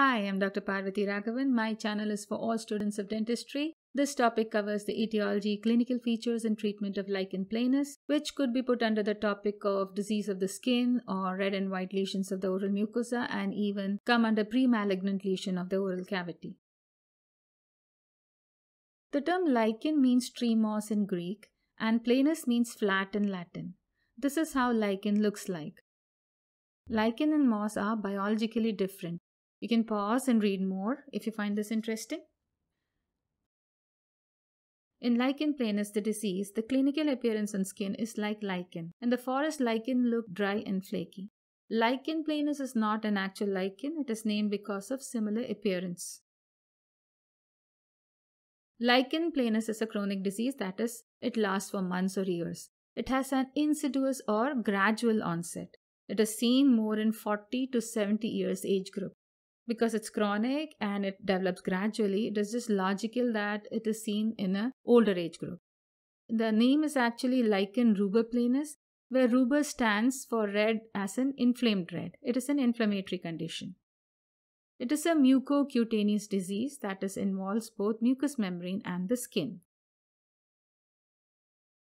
Hi, I'm Dr. Parvati Raghavan. My channel is for all students of dentistry. This topic covers the etiology, clinical features, and treatment of lichen planus, which could be put under the topic of disease of the skin or red and white lesions of the oral mucosa and even come under pre-malignant lesion of the oral cavity. The term lichen means tree moss in Greek and planus means flat in Latin. This is how lichen looks like. Lichen and moss are biologically different. You can pause and read more if you find this interesting. In lichen planus, the disease, the clinical appearance on skin is like lichen, and the forest lichen look dry and flaky. Lichen planus is not an actual lichen, it is named because of similar appearance. Lichen planus is a chronic disease, that is, it lasts for months or years. It has an insidious or gradual onset. It is seen more in 40 to 70 years age group. Because it's chronic and it develops gradually, it is just logical that it is seen in an older age group. The name is actually lichen rubor planus, where rubor stands for red as in inflamed red. It is an inflammatory condition. It is a mucocutaneous disease that involves both mucous membrane and the skin.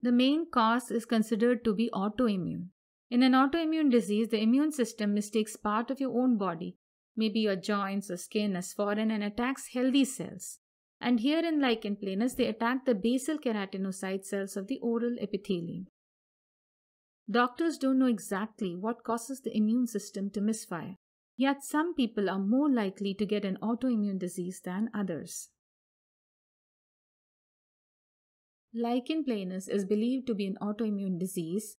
The main cause is considered to be autoimmune. In an autoimmune disease, the immune system mistakes part of your own body, maybe your joints or skin, as foreign and attacks healthy cells. And here in lichen planus, they attack the basal keratinocyte cells of the oral epithelium. Doctors don't know exactly what causes the immune system to misfire, yet some people are more likely to get an autoimmune disease than others. Lichen planus is believed to be an autoimmune disease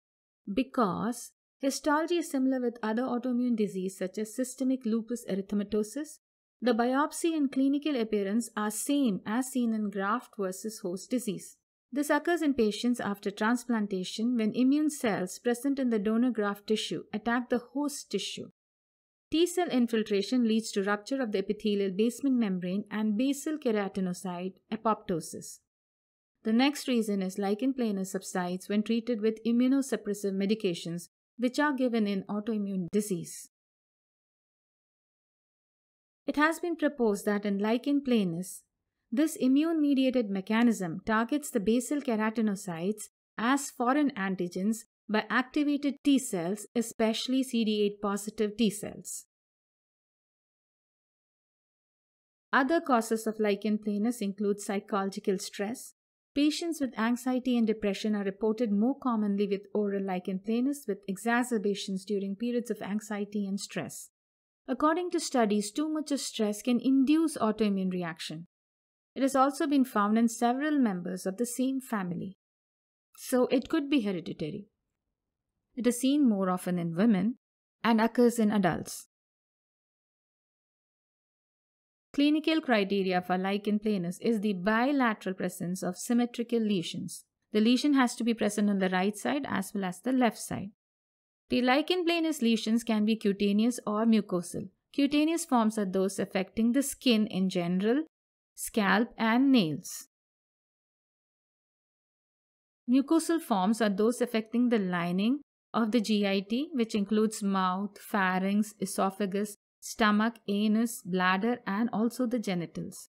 because histology is similar with other autoimmune diseases such as systemic lupus erythematosus. The biopsy and clinical appearance are same as seen in graft versus host disease. This occurs in patients after transplantation when immune cells present in the donor graft tissue attack the host tissue. T-cell infiltration leads to rupture of the epithelial basement membrane and basal keratinocyte apoptosis. The next reason is lichen planus subsides when treated with immunosuppressive medications which are given in autoimmune disease. It has been proposed that in lichen planus, this immune-mediated mechanism targets the basal keratinocytes as foreign antigens by activated T cells, especially CD8 positive T cells. Other causes of lichen planus include psychological stress. Patients with anxiety and depression are reported more commonly with oral lichen planus with exacerbations during periods of anxiety and stress. According to studies, too much of stress can induce autoimmune reaction. It has also been found in several members of the same family. So it could be hereditary. It is seen more often in women and occurs in adults. Clinical criteria for lichen planus is the bilateral presence of symmetrical lesions. The lesion has to be present on the right side as well as the left side. The lichen planus lesions can be cutaneous or mucosal. Cutaneous forms are those affecting the skin in general, scalp, and nails. Mucosal forms are those affecting the lining of the GIT, which includes mouth, pharynx, esophagus, stomach, anus, bladder, and also the genitals.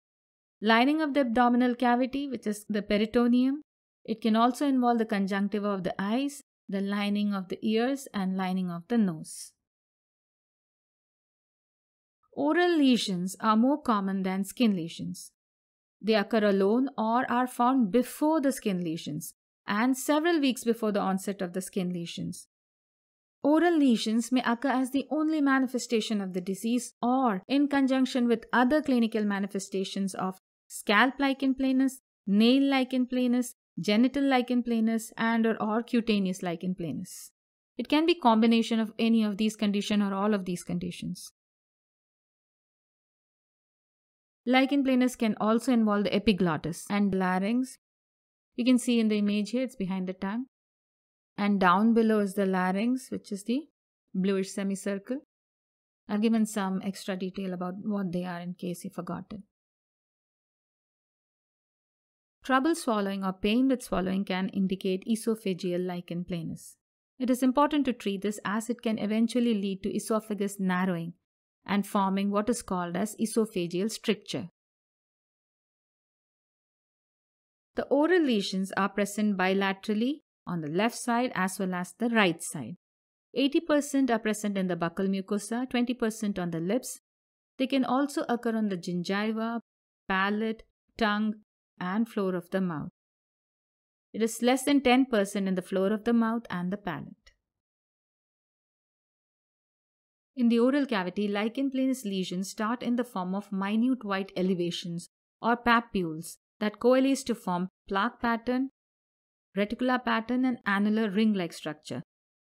Lining of the abdominal cavity, which is the peritoneum. It can also involve the conjunctiva of the eyes, the lining of the ears, and lining of the nose. Oral lesions are more common than skin lesions. They occur alone or are found before the skin lesions and several weeks before the onset of the skin lesions. Oral lesions may occur as the only manifestation of the disease or in conjunction with other clinical manifestations of scalp lichen planus, nail lichen planus, genital lichen planus, and or cutaneous lichen planus. It can be a combination of any of these conditions or all of these conditions. Lichen planus can also involve the epiglottis and larynx. You can see in the image here, it's behind the tongue. And down below is the larynx, which is the bluish semicircle. I've given some extra detail about what they are in case you forgot it. Trouble swallowing or pain with swallowing can indicate esophageal lichen planus. It is important to treat this as it can eventually lead to esophagus narrowing and forming what is called as esophageal stricture. The oral lesions are present bilaterally on the left side as well as the right side. 80% are present in the buccal mucosa, 20% on the lips. They can also occur on the gingiva, palate, tongue, and floor of the mouth. It is less than 10% in the floor of the mouth and the palate. In the oral cavity, lichen planus lesions start in the form of minute white elevations or papules that coalesce to form plaque pattern, reticular pattern, and annular ring-like structure.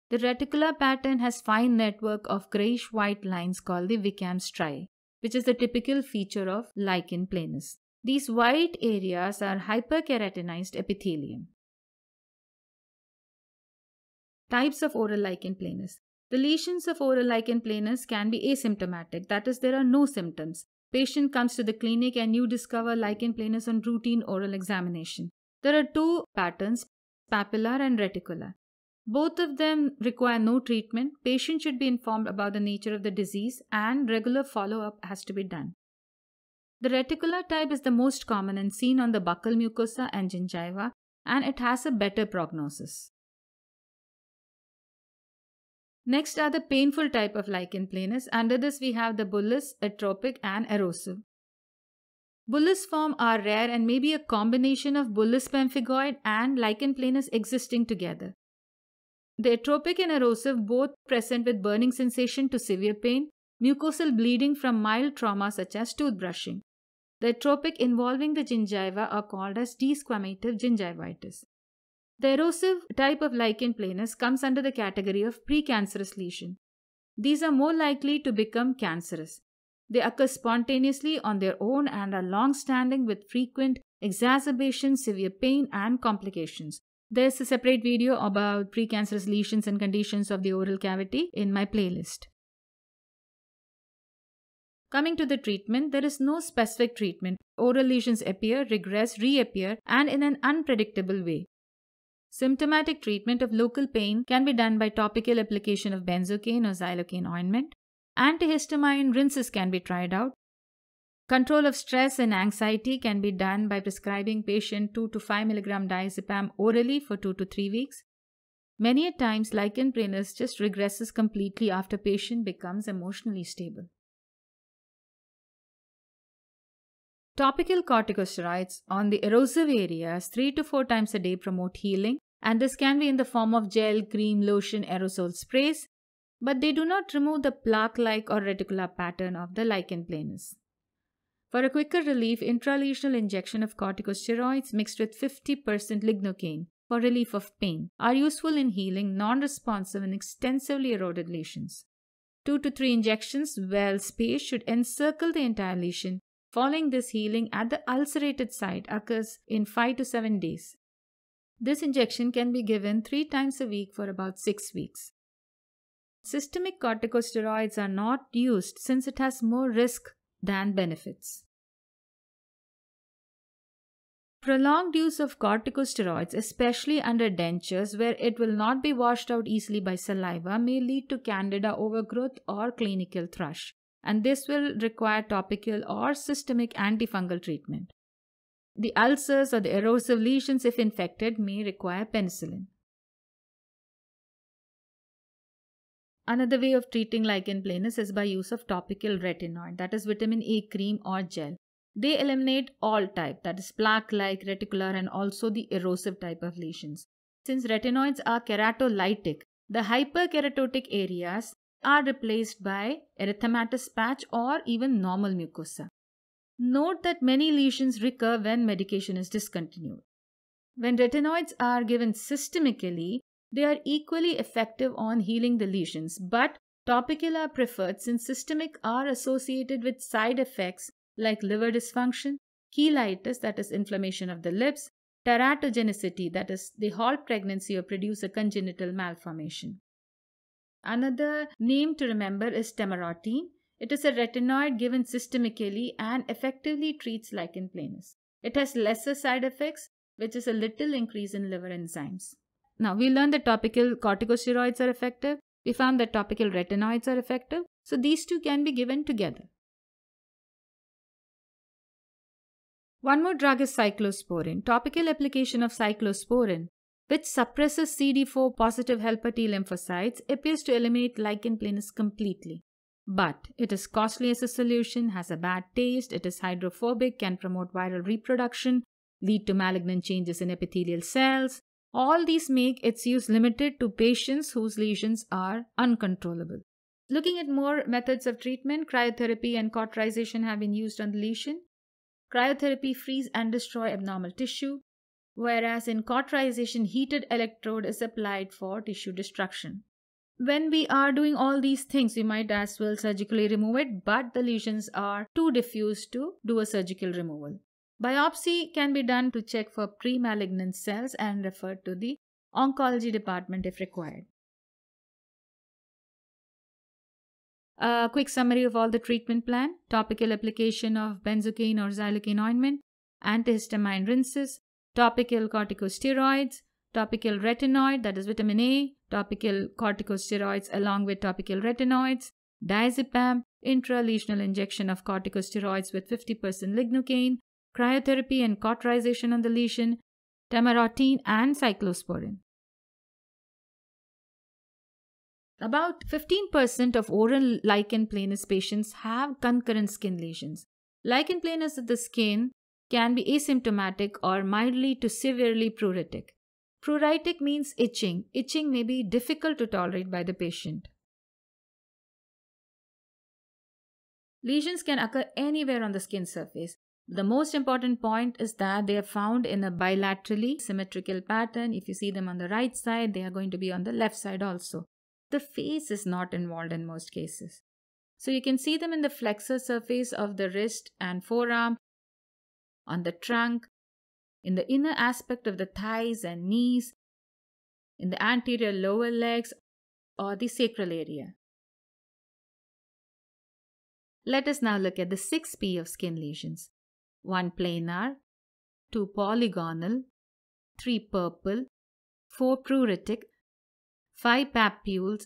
The reticular pattern has fine network of grayish-white lines called the Wickham striae, which is the typical feature of lichen planus. These white areas are hyperkeratinized epithelium. Types of oral lichen planus. The lesions of oral lichen planus can be asymptomatic, that is, there are no symptoms. Patient comes to the clinic and you discover lichen planus on routine oral examination. There are two patterns, papillar and reticular. Both of them require no treatment. Patient should be informed about the nature of the disease and regular follow-up has to be done. The reticular type is the most common and seen on the buccal mucosa and gingiva, and it has a better prognosis. Next are the painful type of lichen planus. Under this we have the bullous, atropic, and erosive. Bullous form are rare and may be a combination of bullous pemphigoid and lichen planus existing together. The atropic and erosive both present with burning sensation to severe pain, mucosal bleeding from mild trauma such as toothbrushing. The atropic involving the gingiva are called as desquamative gingivitis. The erosive type of lichen planus comes under the category of precancerous lesion. These are more likely to become cancerous. They occur spontaneously on their own and are long-standing with frequent exacerbations, severe pain, and complications. There's a separate video about precancerous lesions and conditions of the oral cavity in my playlist. Coming to the treatment, there is no specific treatment. Oral lesions appear, regress, reappear, and in an unpredictable way. Symptomatic treatment of local pain can be done by topical application of benzocaine or xylocaine ointment. Antihistamine rinses can be tried out. Control of stress and anxiety can be done by prescribing patient 2 to 5 mg diazepam orally for 2 to 3 weeks. Many a times, lichen planus just regresses completely after patient becomes emotionally stable. Topical corticosteroids on the erosive areas 3 to 4 times a day promote healing, and this can be in the form of gel, cream, lotion, aerosol sprays, but they do not remove the plaque-like or reticular pattern of the lichen planus. For a quicker relief, intralesional injection of corticosteroids mixed with 50% lignocaine for relief of pain are useful in healing non-responsive and extensively eroded lesions. 2 to 3 injections, well spaced, should encircle the entire lesion. Following this, healing at the ulcerated site occurs in 5 to 7 days. This injection can be given 3 times a week for about 6 weeks. Systemic corticosteroids are not used since it has more risk than benefits. Prolonged use of corticosteroids, especially under dentures where it will not be washed out easily by saliva, may lead to candida overgrowth or clinical thrush, and this will require topical or systemic antifungal treatment. The ulcers or the erosive lesions, if infected, may require penicillin. Another way of treating lichen planus is by use of topical retinoid, that is vitamin A cream or gel. They eliminate all type, that is plaque-like, reticular, and also the erosive type of lesions. Since retinoids are keratolytic, the hyperkeratotic areas are replaced by erythematous patch or even normal mucosa. Note that many lesions recur when medication is discontinued. When retinoids are given systemically, they are equally effective on healing the lesions, but topical are preferred since systemic are associated with side effects like liver dysfunction, cheilitis, that is inflammation of the lips, teratogenicity, that is they halt pregnancy or produce a congenital malformation. Another name to remember is temarotene. It is a retinoid given systemically and effectively treats lichen planus. It has lesser side effects, which is a little increase in liver enzymes. Now, we learned that topical corticosteroids are effective. We found that topical retinoids are effective. So these two can be given together. One more drug is cyclosporin. Topical application of cyclosporin, which suppresses CD4 positive helper T lymphocytes, appears to eliminate lichen planus completely. But it is costly as a solution, has a bad taste, it is hydrophobic, can promote viral reproduction, lead to malignant changes in epithelial cells. All these make its use limited to patients whose lesions are uncontrollable. Looking at more methods of treatment, cryotherapy and cauterization have been used on the lesion. Cryotherapy frees and destroys abnormal tissue, whereas in cauterization, heated electrode is applied for tissue destruction. When we are doing all these things, we might as well surgically remove it, but the lesions are too diffuse to do a surgical removal. Biopsy can be done to check for pre-malignant cells and referred to the oncology department if required. A quick summary of all the treatment plan: topical application of benzocaine or xylocaine ointment, antihistamine rinses, topical corticosteroids, topical retinoid, that is vitamin A, topical corticosteroids along with topical retinoids, diazepam, intralesional injection of corticosteroids with 50% lignocaine, cryotherapy and cauterization on the lesion, tamarotin and cyclosporin. About 15% of oral lichen planus patients have concurrent skin lesions. Lichen planus of the skin can be asymptomatic or mildly to severely pruritic. Pruritic means itching. Itching may be difficult to tolerate by the patient. Lesions can occur anywhere on the skin surface. The most important point is that they are found in a bilaterally symmetrical pattern. If you see them on the right side, they are going to be on the left side also. The face is not involved in most cases. So you can see them in the flexor surface of the wrist and forearm, on the trunk, in the inner aspect of the thighs and knees, in the anterior lower legs or the sacral area. Let us now look at the 6 P of skin lesions. 1 planar, 2 polygonal, 3 purple, 4 pruritic, 5 papules,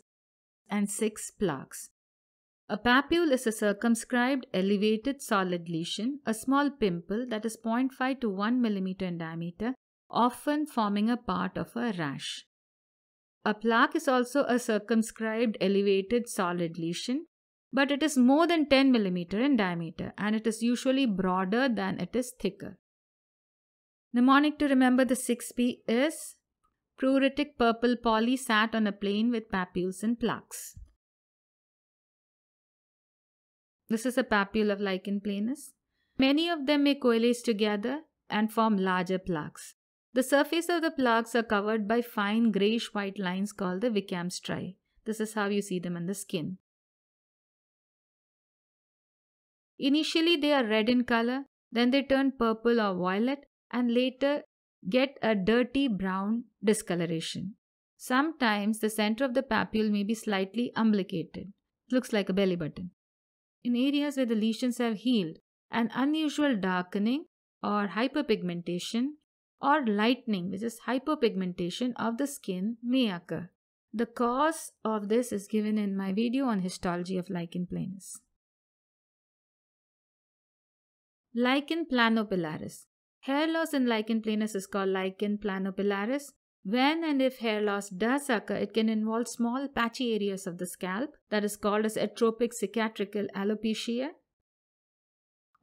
and 6 plaques. A papule is a circumscribed, elevated solid lesion, a small pimple that is 0.5 to 1 mm in diameter, often forming a part of a rash. A plaque is also a circumscribed, elevated solid lesion, but it is more than 10 mm in diameter and it is usually broader than it is thicker. Mnemonic to remember the 6P is: pruritic purple poly sat on a plane with papules and plaques. This is a papule of lichen planus. Many of them may coalesce together and form larger plaques. The surface of the plaques are covered by fine greyish-white lines called the Wickham striae. This is how you see them on the skin. Initially, they are red in color, then they turn purple or violet, and later get a dirty brown discoloration. Sometimes the center of the papule may be slightly umbilicated. Looks like a belly button. In areas where the lesions have healed, an unusual darkening or hyperpigmentation or lightening, which is hypopigmentation of the skin, may occur. The cause of this is given in my video on histology of lichen planus. Lichen planopilaris. Hair loss in lichen planus is called lichen planopilaris. When and if hair loss does occur, it can involve small patchy areas of the scalp that is called as atropic cicatricial alopecia,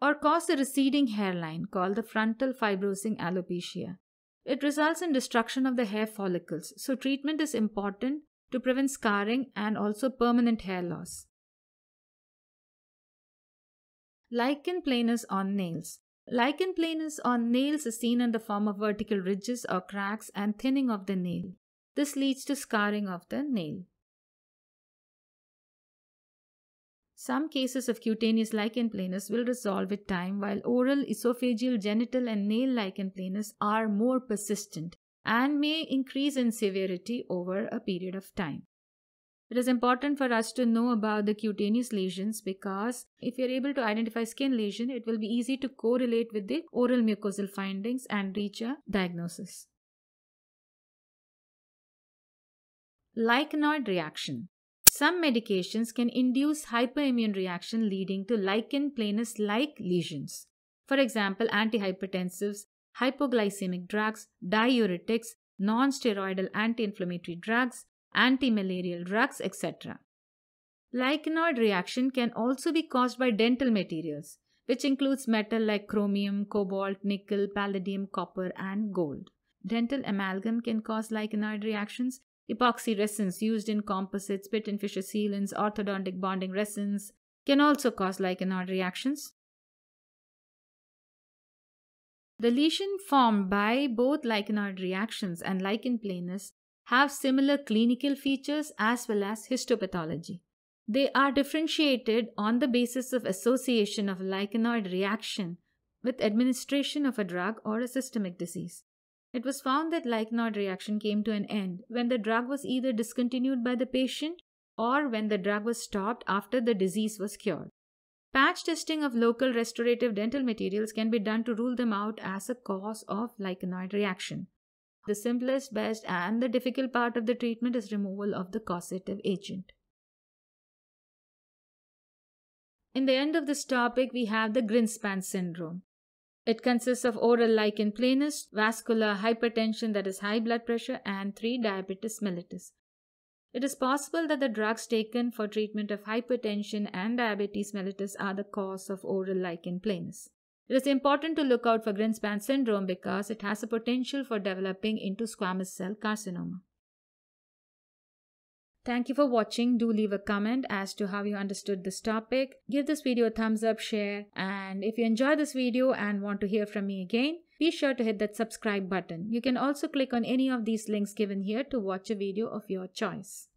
or cause a receding hairline called the frontal fibrosing alopecia. It results in destruction of the hair follicles, so treatment is important to prevent scarring and also permanent hair loss. Lichen planus on nails. Lichen planus on nails is seen in the form of vertical ridges or cracks and thinning of the nail. This leads to scarring of the nail. Some cases of cutaneous lichen planus will resolve with time, while oral, esophageal, genital, and nail lichen planus are more persistent and may increase in severity over a period of time. It is important for us to know about the cutaneous lesions because if you are able to identify skin lesion, it will be easy to correlate with the oral mucosal findings and reach a diagnosis. Lichenoid reaction. Some medications can induce hyperimmune reaction leading to lichen planus-like lesions. For example, antihypertensives, hypoglycemic drugs, diuretics, non-steroidal anti-inflammatory drugs, anti-malarial drugs, etc. Lichenoid reaction can also be caused by dental materials, which includes metal like chromium, cobalt, nickel, palladium, copper, and gold. Dental amalgam can cause lichenoid reactions. Epoxy resins used in composites, pit and fissure sealants, orthodontic bonding resins can also cause lichenoid reactions. The lesion formed by both lichenoid reactions and lichen planus have similar clinical features as well as histopathology. They are differentiated on the basis of association of lichenoid reaction with administration of a drug or a systemic disease. It was found that lichenoid reaction came to an end when the drug was either discontinued by the patient or when the drug was stopped after the disease was cured. Patch testing of local restorative dental materials can be done to rule them out as a cause of lichenoid reaction. The simplest, best, and the difficult part of the treatment is removal of the causative agent. In the end of this topic, we have the Greenspan syndrome. It consists of oral lichen planus, vascular hypertension, that is high blood pressure, and 3. Diabetes mellitus. It is possible that the drugs taken for treatment of hypertension and diabetes mellitus are the cause of oral lichen planus. It is important to look out for Greenspan syndrome because it has a potential for developing into squamous cell carcinoma. Thank you for watching. Do leave a comment as to how you understood this topic. Give this video a thumbs up, share, and if you enjoyed this video and want to hear from me again, be sure to hit that subscribe button. You can also click on any of these links given here to watch a video of your choice.